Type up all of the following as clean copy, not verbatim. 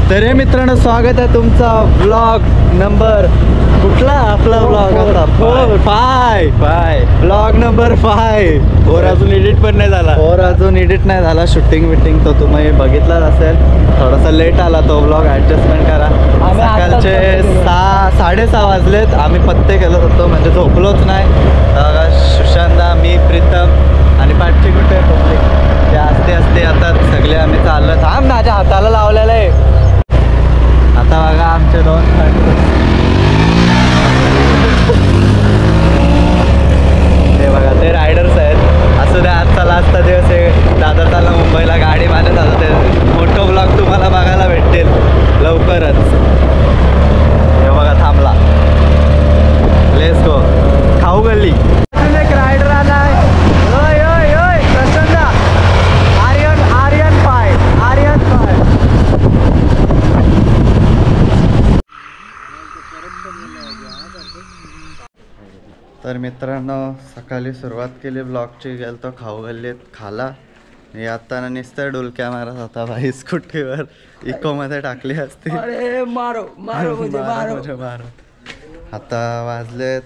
तर हे मित्रांनो, स्वागत आहे तुमचा ब्लॉग नंबर कुठला आपला ब्लॉग आता 5 ब्लॉग नंबर 5 और अजून एडिट पण नाही झाला. और अजून एडिट नाही झाला. शूटिंग विटिंग तो तुम्ही बघितलाच असेल. थोडासा लेट आला तो ब्लॉग, ॲडजस्टमेंट करा. सकाळचे 6:30 वाजलेत. आम्ही पत्ते केलं होतो, म्हणजे झोपलोच नाही. सुशांता, मी, प्रीतम आणि पाठची कुठे पब्लिक ते असते आता सगळे आम्ही चाललो. थांब, माझ्या हाताला लावलेलं आहे. आता बघा आमचे 2 ते बघा, ते रायडर्स आहेत. असू द्या, आजचा लास्टचा दिवस आहे. दादा चालला मुंबईला, गाडी बांधत आलं. ते मोठं ब्लॉग तुम्हाला बघायला भेटेल लवकरच. हे बघा थांबला. Let's go. खाऊ गल्ली एक रायडर आलाय. ओय ओय ओय प्रसन्न. आर्यन पाय. तर मित्रांनो, सकाळी सुरुवात केली ब्लॉगची. गेलतो खाऊ गल्लीत, खाला. येताना नुसतं डुलक्या मारत होता भाई. स्कूटीवर इकोमध्ये टाकली असती. मारो. आता वाजलेत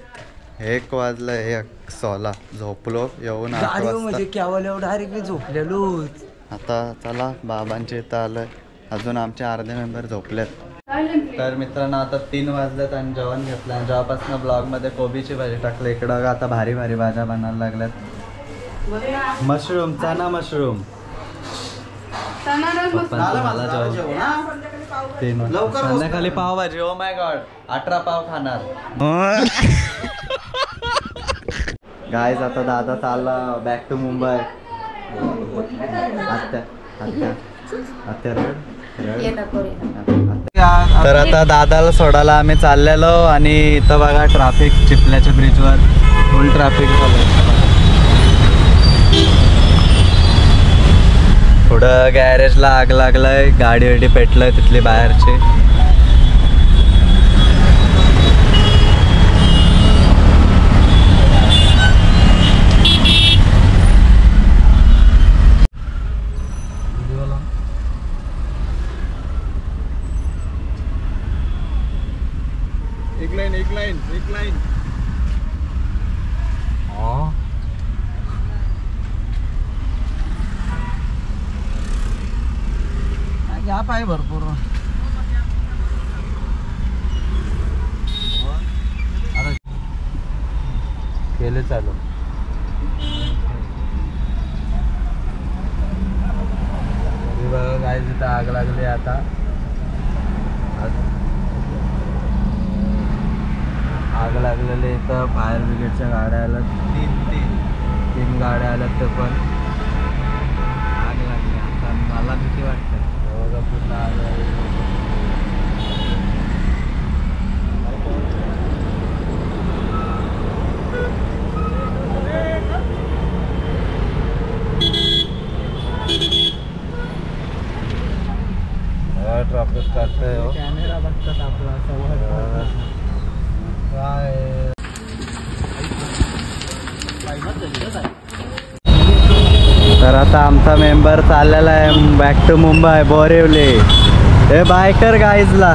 1 वाजलं. 1:16 झोपलो. येऊन 8 वाजता डायरेक्टली झोपलेलो. आता चला बाबांच्या इथं आलोय. अजून आमचे अर्धे मेंबर झोपलेत. तर मित्रांनो, आता 3 वाजलेत आणि जेवण घेतलं. आणि जेव्हापासून ब्लॉगमध्ये कोबीची भाजी टाकलं. इकडं आता भारी भारी भाज्या बनायला लागल्यात. मशरूम, चना मशरूम. मला जेवण संध्याकाळी पावभाजी. ओ माय गॉड, 18 पाव खाणार. गाईज, आता दादा चालला बॅक टू मुंबई. तर आता दादाला सोडायला आम्ही चाललेलो. आणि इथं बघा ट्रॅफिक, चिपल्याच्या ब्रिजवर फुल ट्रॅफिक झालं. पुढं गॅरेजला आग लागलाय. गाडी वाडी पेटलंय तिथली बाहेरची. एक लाइन. गॅप आहे भरपूर. केले चालू. बघा काय तिथं आग लागली. आता आग लागलेली इथं. फायर ब्रिगेडच्या गाड्या आल्यात. 3 गाड्या आल्यात. ते पण आग लागली. आता मला भीती वाटते. बघा पूर्ण आग लागली. ट्रॅफिक काढतोय. कॅमेरा बघतात आपला तर आता आमचा मेंबर चाललेला आहे बॅक टू मुंबई, बोरिवली. हे बायकर गाईजला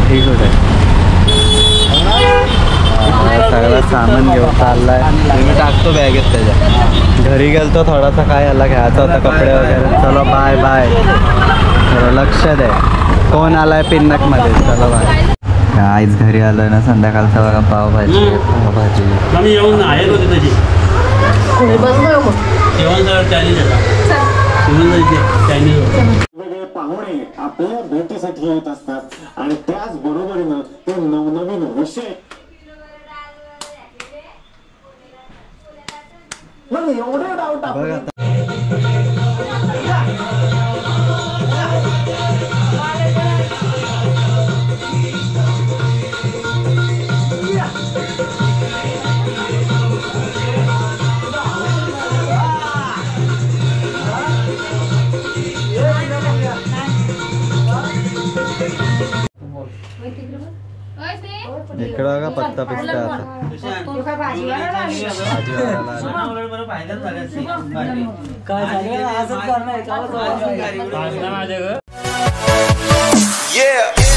ठीक होते. सगळं सामान घेऊन चाललाय. मी टाकतो बॅगेत त्याच्या. घरी गेलतो, थोडासा काय याला घ्यायचा होता, कपडे वगैरे. चलो बाय बाय. थोडं लक्ष दे. कोण आलाय पिन्नक मध्ये. चलो बाय. आईच घरी आलोय ना. संध्याकाळचा बघा पावभाजी. येऊन आहे होते त्याची वेगवेगळे पाहुणे आपल्या भेटीसाठी येत असतात. आणि त्याच बरोबरीनं ते नवनवीन विषय. एवढे डाऊट आपण इकडं का पत्ता पिस्ता आता भाजीवाल्याला काय झालं असंच करणार माझ्या Yeah.